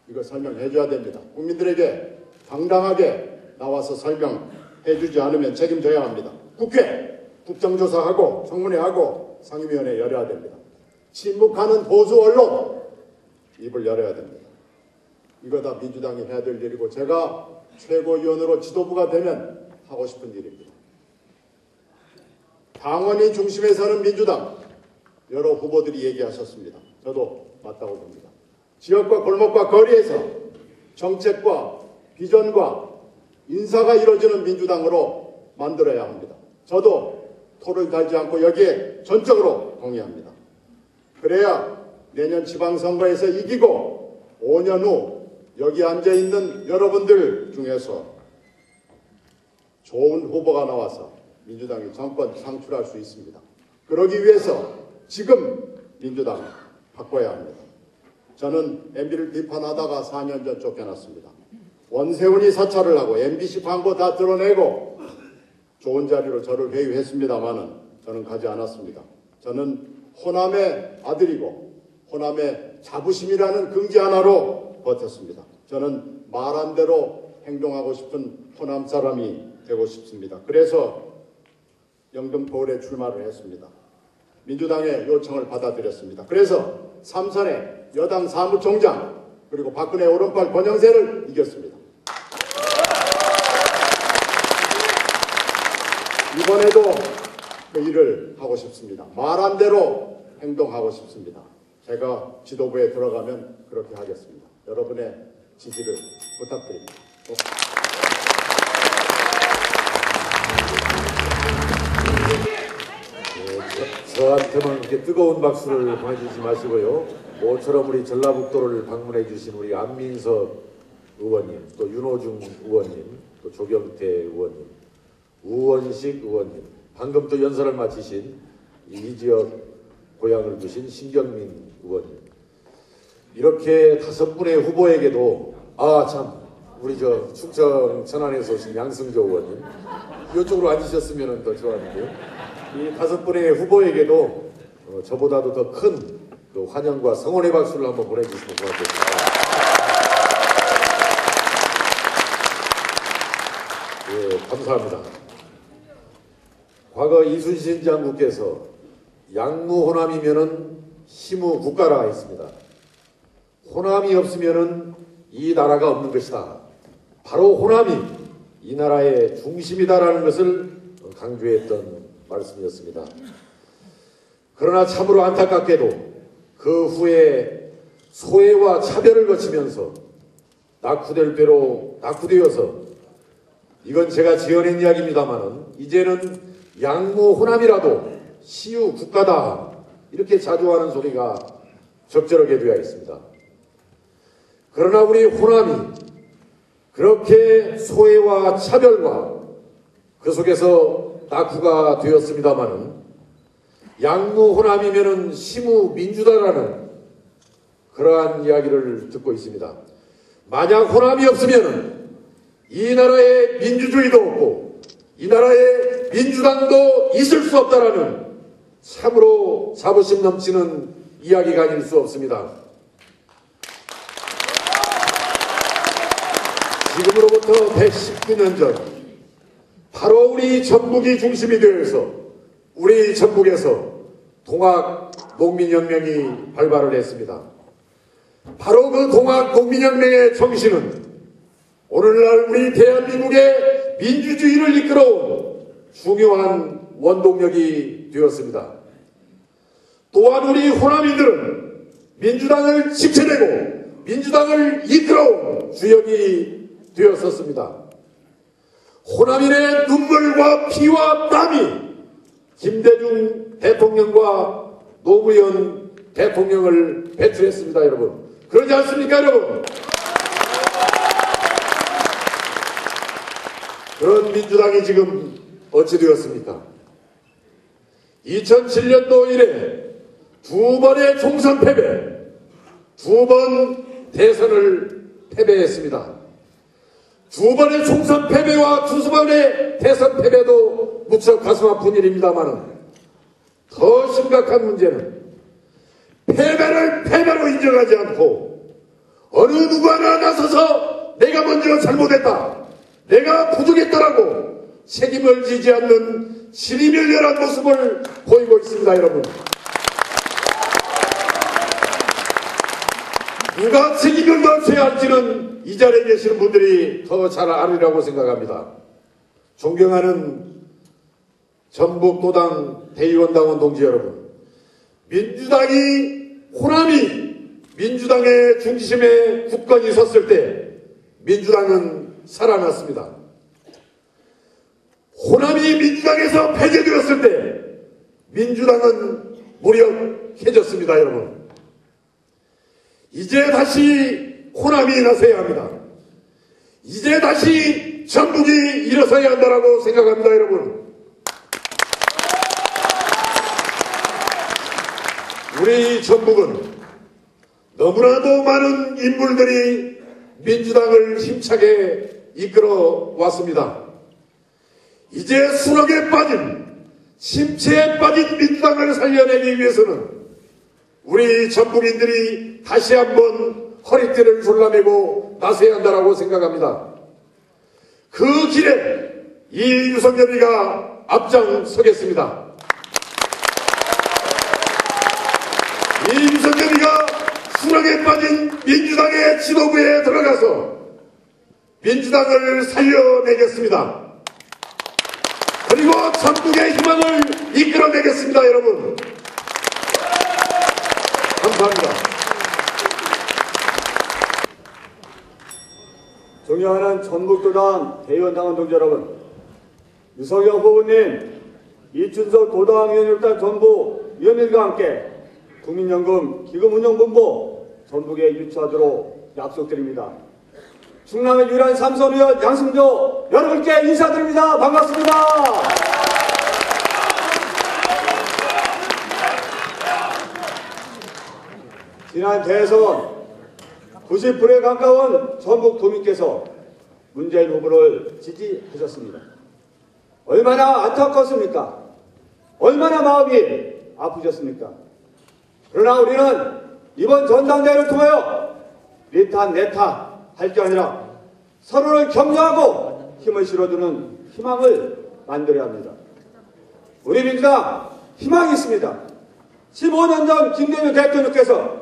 이거 설명해 줘야 됩니다. 국민들에게 당당하게 나와서 설명해 주지 않으면 책임져야 합니다. 국회 국정조사하고 청문회하고 상임위원회 열어야 됩니다. 침묵하는 보수 언론 입을 열어야 됩니다. 이거 다 민주당이 해야 될 일이고 제가 최고위원으로 지도부가 되면 하고 싶은 일입니다. 당원이 중심에 서는 민주당 여러 후보들이 얘기하셨습니다. 저도 맞다고 봅니다. 지역과 골목과 거리에서 정책과 비전과 인사가 이루어지는 민주당으로 만들어야 합니다. 저도 토를 달지 않고 여기에 전적으로 동의합니다. 그래야 내년 지방선거에서 이기고 5년 후 여기 앉아있는 여러분들 중에서 좋은 후보가 나와서 민주당이 정권 상출할 수 있습니다. 그러기 위해서 지금 민주당 바꿔야 합니다. 저는 MB를 비판하다가 4년 전 쫓겨났습니다. 원세훈이 사찰을 하고 MBC 광고 다 드러내고 좋은 자리로 저를 회유했습니다마는 저는 가지 않았습니다. 저는 호남의 아들이고 호남의 자부심이라는 긍지 하나로 버텼습니다. 저는 말한 대로 행동하고 싶은 호남 사람이 되고 싶습니다. 그래서 영등포울에 출마를 했습니다. 민주당의 요청을 받아들였습니다. 그래서 삼선의 여당 사무총장 그리고 박근혜 오른팔 권영세를 이겼습니다. 이번에도 그 일을 하고 싶습니다. 말한 대로 행동하고 싶습니다. 제가 지도부에 들어가면 그렇게 하겠습니다. 여러분의 지지를 부탁드립니다. 저한테만 이렇게 뜨거운 박수를 보내주지 마시고요. 모처럼 우리 전라북도를 방문해 주신 우리 안민석 의원님, 또 윤호중 의원님, 또 조경태 의원님, 우원식 의원님, 방금 또 연설을 마치신 이 지역 고향을 두신 신경민 의원님, 이렇게 5분의 후보에게도 참 우리 저 충청 천안에서 오신 양승조 의원님 이쪽으로 앉으셨으면 더 좋았는데요. 이 5분의 후보에게도 저보다도 더 큰 그 환영과 성원의 박수를 한번 보내주시면 고맙겠습니다. 예, 감사합니다. 과거 이순신 장군께서 양무 호남이면은 힘우 국가라 했습니다. 호남이 없으면은 이 나라가 없는 것이다. 바로 호남이 이 나라의 중심이다라는 것을 강조했던 말씀이었습니다. 그러나 참으로 안타깝게도 그 후에 소외와 차별을 거치면서 낙후되어서 이건 제가 지어낸 이야기입니다만은 이제는 양무 호남이라도 시유 국가다 이렇게 자조하는 소리가 적절하게 되어 있습니다. 그러나 우리 호남이 그렇게 소외와 차별과 그 속에서 낙후가 되었습니다마는 양무 호남이면은 시무 민주다라는 그러한 이야기를 듣고 있습니다. 만약 호남이 없으면은 이 나라에 민주주의도 없고 이 나라에 민주당도 있을 수 없다라는 참으로 자부심 넘치는 이야기가 아닐 수 없습니다. 지금으로부터 119년 전 바로 우리 전북이 중심이 되어서 우리 전북에서 동학 농민혁명이 발발을 했습니다. 바로 그 동학 농민혁명의 정신은 오늘날 우리 대한민국의 민주주의를 이끌어온 중요한 원동력이 되었습니다. 또한 우리 호남인들은 민주당을 지켜내고 민주당을 이끌어온 주역이 되었었습니다. 호남인의 눈물과 피와 땀이 김대중 대통령과 노무현 대통령을 배출했습니다, 여러분. 그러지 않습니까, 여러분? 그런 민주당이 지금 어찌 되었습니까? 2007년도 이래 두 번의 총선 패배, 두 번 대선을 패배했습니다. 두 번의 총선 패배와 두 번의 대선 패배도 무척 가슴 아픈 일입니다만 더 심각한 문제는 패배를 패배로 인정하지 않고 어느 누구 하나 나서서 내가 먼저 잘못했다, 내가 부족했다라고 책임을 지지 않는 시리멸렬한 모습을 보이고 있습니다, 여러분. 누가 책임을 져야 할지는 이 자리에 계시는 분들이 더 잘 아리라고 생각합니다. 존경하는 전북도당 대의원당원 동지 여러분, 민주당이 호남이 민주당의 중심에 굳건히 섰을 때 민주당은 살아났습니다. 호남이 민주당에서 폐쇄되었을 때 민주당은 무력해졌습니다, 여러분. 이제 다시 호남이 나서야 합니다. 이제 다시 전북이 일어서야 한다고 생각합니다, 여러분. 우리 전북은 너무나도 많은 인물들이 민주당을 힘차게 이끌어 왔습니다. 이제 수렁에 빠진, 심체에 빠진 민주당을 살려내기 위해서는 우리 전북인들이 다시 한번 허리띠를 졸라매고 나서야 한다고 생각합니다. 그 길에 이 유석열이가 앞장서겠습니다. 이 유석열이가 수렁에 빠진 민주당의 지도부에 들어가서 민주당을 살려내겠습니다. 그리고 전북의 희망을 이끌어내겠습니다, 여러분. 감사합니다. 존경하는 전북도당 대의원당원 동지 여러분, 유석열 후보님, 이춘석 도당위원회단 전부 위원들과 함께 국민연금 기금운용본부 전북에 유치하도록 약속드립니다. 충남의 유일한 삼선 의원 양승조 여러분께 인사드립니다. 반갑습니다. 지난 대선 90%에 가까운 전북 도민께서 문재인 후보를 지지하셨습니다. 얼마나 안타깝습니까? 얼마나 마음이 아프셨습니까? 그러나 우리는 이번 전당대회를 통하여 니탓 내탓 할 게 아니라 서로를 격려하고 힘을 실어주는 희망을 만들어야 합니다. 우리 민주당 희망이 있습니다. 15년 전 김대중 대통령께서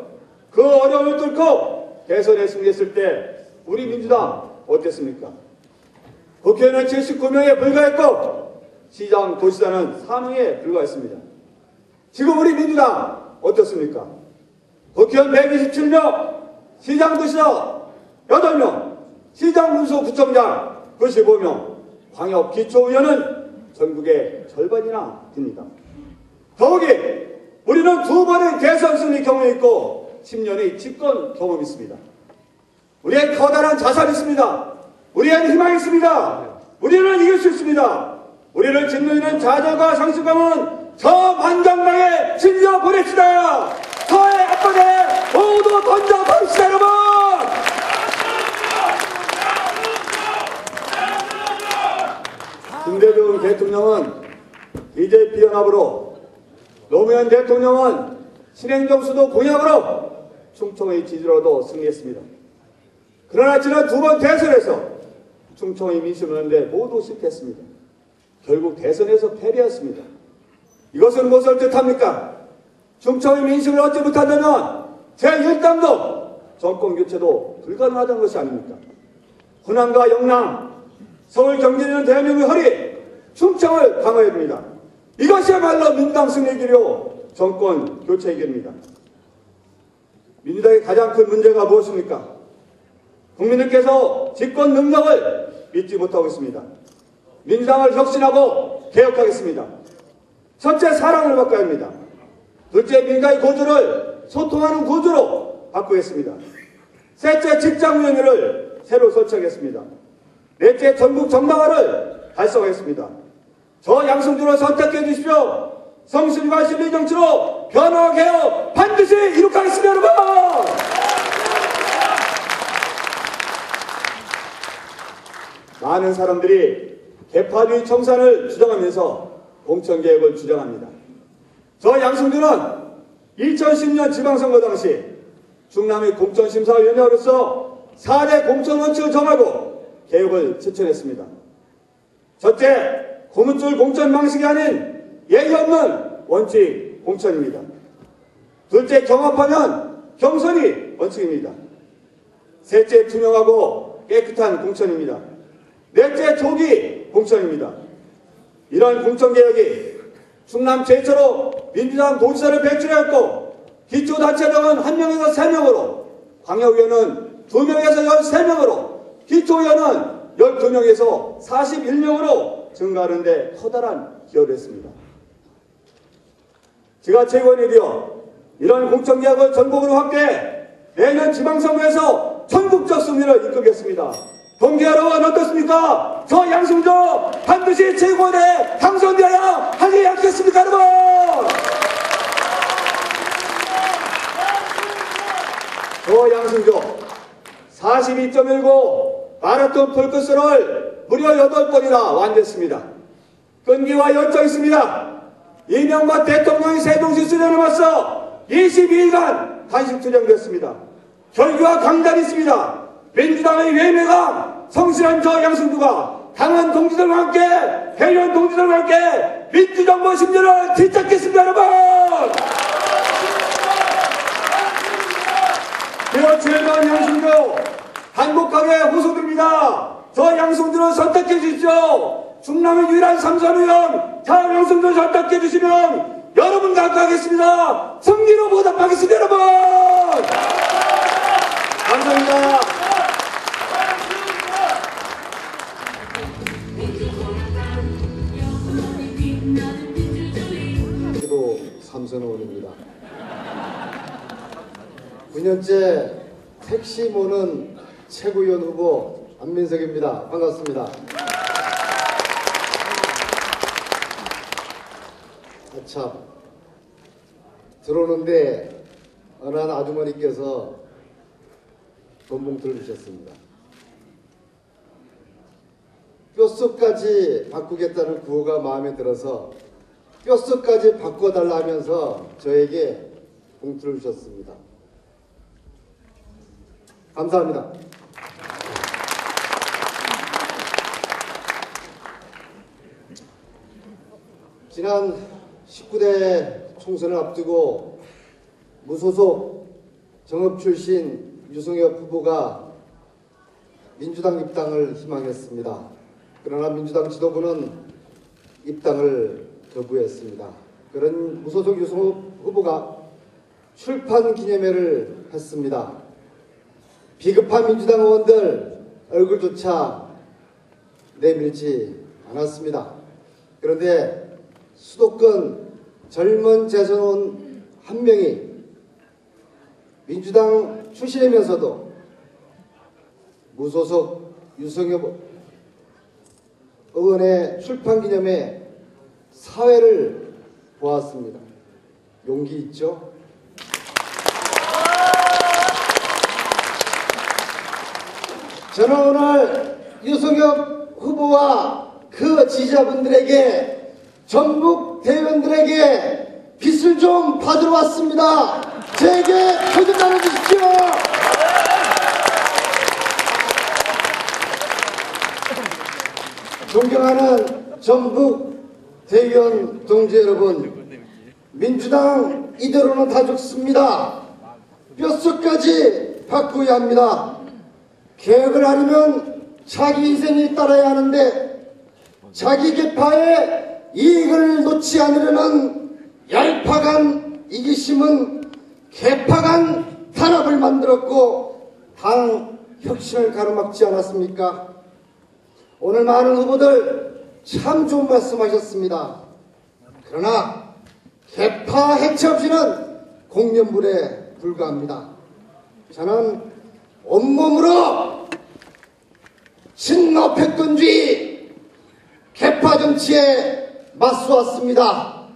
그 어려움을 뚫고 대선에 승리했을 때 우리 민주당 어땠습니까? 국회의원은 79명에 불과했고 시장 도시장은 4명에 불과했습니다. 지금 우리 민주당 어떻습니까? 국회의원 127명, 시장 도시장 8명, 시장 문수 구청장 95명, 광역 기초의원은 전국의 절반이나 됩니다. 더욱이 우리는 2번의 대선 승리 경험이 있고 10년의 집권 경험이 있습니다. 우리의 커다란 자산이 있습니다. 우리의 희망이 있습니다. 우리는 이길 수 있습니다. 우리를 짓누르는 좌절과 상실감은 저 만장방에 질려 보냅시다. 저의 앞바다에 모두 던져 버립시다, 여러분. 김대중 대통령은 BJP 연합으로, 노무현 대통령은 신행정수도 공약으로 충청의 지지로도 승리했습니다. 그러나 지난 2번 대선에서 충청의 민심을 하는데 모두 실패했습니다. 결국 대선에서 패배했습니다. 이것은 무엇을 뜻합니까? 충청의 민심을 얻지 못한다면 제1당도 정권교체도 불가능하다는 것이 아닙니까? 호남과 영남, 서울 경기는 있는 대한민국의 허리, 충청을 강화해야 됩니다. 이것이야말로 민주당 승리의 길이요 정권 교체의 길입니다. 민주당의 가장 큰 문제가 무엇입니까? 국민들께서 집권 능력을 믿지 못하고 있습니다. 민주당을 혁신하고 개혁하겠습니다. 첫째, 사랑을 바꿔야 합니다. 둘째, 민가의 고조를 소통하는 구조로 바꾸겠습니다. 셋째, 직장위원회를 새로 설치하겠습니다. 넷째, 전국 정당화를 달성하겠습니다. 저 양승준을 선택해 주십시오. 성실과 실리 정치로 변화 개혁 반드시 이룩하겠습니다, 여러분! 많은 사람들이 개파주의 청산을 주장하면서 공천개혁을 주장합니다. 저 양승준은 2010년 지방선거 당시 충남의 공천심사위원회로서 4대 공천원칙을 정하고 개혁을 실천했습니다. 첫째, 고무줄 공천 방식이 아닌 예의 없는 원칙 공천입니다. 둘째, 경합하면 경선이 원칙입니다. 셋째, 투명하고 깨끗한 공천입니다. 넷째, 조기 공천입니다. 이러한 공천개혁이 충남 최초로 민주당 도지사를 배출했고 기초단체장은 1명에서 3명으로, 광역위원은 2명에서 13명으로, 기초위원은 12명에서 41명으로 증가하는 데 커다란 기여를 했습니다. 제가 최고위원이 되어 이런 공천개혁을 전국으로 확대해 내년 지방선거에서 전국적 승리를 이끌겠습니다. 동지 여러분 어떻습니까? 저 양승조 반드시 최고위원에 당선되어야 하지 않겠습니까, 여러분? 저 양승조 42.19 마라톤 풀코스를 무려 8번이나 완주했습니다. 끈기와 열정이 있습니다. 이명박 대통령이 세종시 수련에 맞서 22일간 단식 투쟁됐습니다. 결기와 강단이 있습니다. 민주당의 외매가 성실한 저 양승주가 당원 동지들과 함께, 회원 동지들과 함께 민주정부 심리를 뒤잡겠습니다, 여러분! 되어 출마한 양승주 한국하게 호소드립니다. 저 양승주를 선택해 주십시오. 충남의 유일한 삼선의원 저 양승주 선택해 주시면 여러분 감사하겠습니다. 승리로 보답하겠습니다, 여러분! 감사합니다. 기도 삼선의원입니다. 9년째 택시 모는 최고위원 후보 안민석입니다. 반갑습니다. 아참, 들어오는데 어느 한 아주머니께서 돈봉투를 주셨습니다. 뼛속까지 바꾸겠다는 구호가 마음에 들어서 뼛속까지 바꿔달라 하면서 저에게 봉투를 주셨습니다. 감사합니다. 지난 19대 총선을 앞두고 무소속 정읍 출신 유승엽 후보가 민주당 입당을 희망했습니다. 그러나 민주당 지도부는 입당을 거부했습니다. 그런 무소속 유승엽 후보가 출판 기념회를 했습니다. 비급한 민주당 의원들 얼굴조차 내밀지 않았습니다. 그런데 수도권 젊은 재선의원 한 명이 민주당 출신이면서도 무소속 유승엽 의원의 출판기념회 사회를 보았습니다. 용기 있죠? 저는 오늘 유승엽 후보와 그 지지자분들에게 전북 대의원들에게 빚을 좀 받으러 왔습니다. 제게 표좀 나눠주십시오. 존경하는 전북 대의원 동지 여러분, 민주당 이대로는 다 죽습니다. 뼛속까지 바꾸어야 합니다. 개혁을 하려면 자기 희생이 따라야 하는데 자기 계파의 이익을 놓지 않으려는 얄팍한 이기심은 계파 간 탄압을 만들었고 당 혁신을 가로막지 않았습니까? 오늘 많은 후보들 참 좋은 말씀하셨습니다. 그러나 계파 해체 없이는 공연불에 불과합니다. 저는 온몸으로 친노 패권주의 개파 정치에 맞서왔습니다.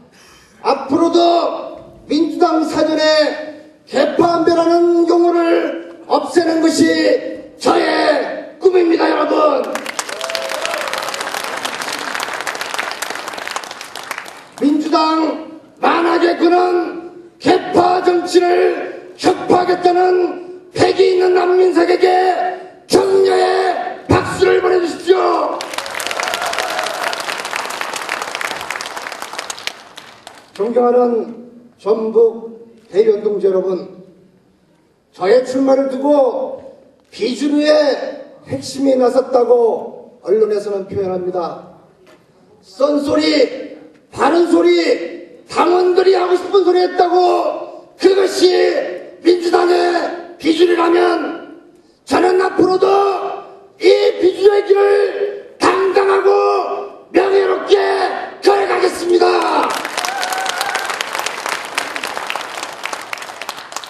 앞으로도 민주당 사전에 개파안배라는 용어를 없애는 것이 저의 꿈입니다, 여러분. 민주당 만하게군은 개파 정치를 혁파하겠다는 패기 있는 남민석에게 격려의 박수를 보내주십시오. 존경하는 전북 대의원 동지 여러분, 저의 출마를 두고 비준위의 핵심이 나섰다고 언론에서는 표현합니다. 썬소리, 바른 소리, 당원들이 하고 싶은 소리 했다고 그것이 민주당의 비준이라면 저는 앞으로도 이 비준의 길을 당당하고 명예롭게 걸어가겠습니다.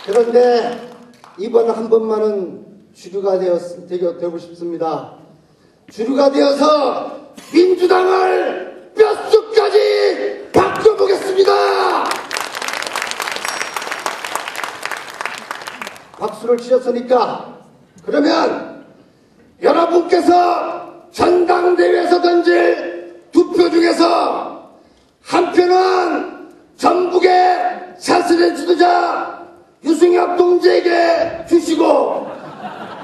그런데 이번 한 번만은 주류가 되고 싶습니다. 주류가 되어서 민주당을 뼛속까지 바꿔보겠습니다. 박수를 치셨으니까 그러면 여러분께서 전당대회에서 던질 두 표 중에서 한 표는 전북의 차세대 지도자 유승엽 동지에게 주시고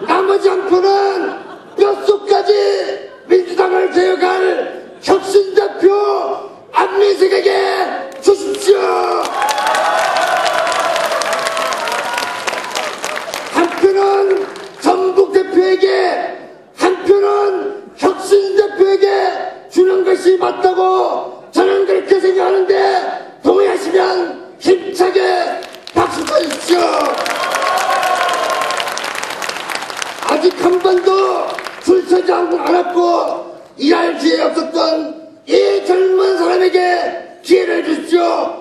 나머지 한 표는 뼛속까지 민주당을 개혁할 혁신대표 안민석에게 주십시오. 한 표는 전북 대표에게, 한 표는 혁신대표에게 주는 것이 맞다고 저는 그렇게 생각하는데 동의하시면 힘차게 박수 쳐주십시오. 아직 한 번도 줄 서지 않았고 일할 기회 없었던 이 젊은 사람에게 기회를 주십시오.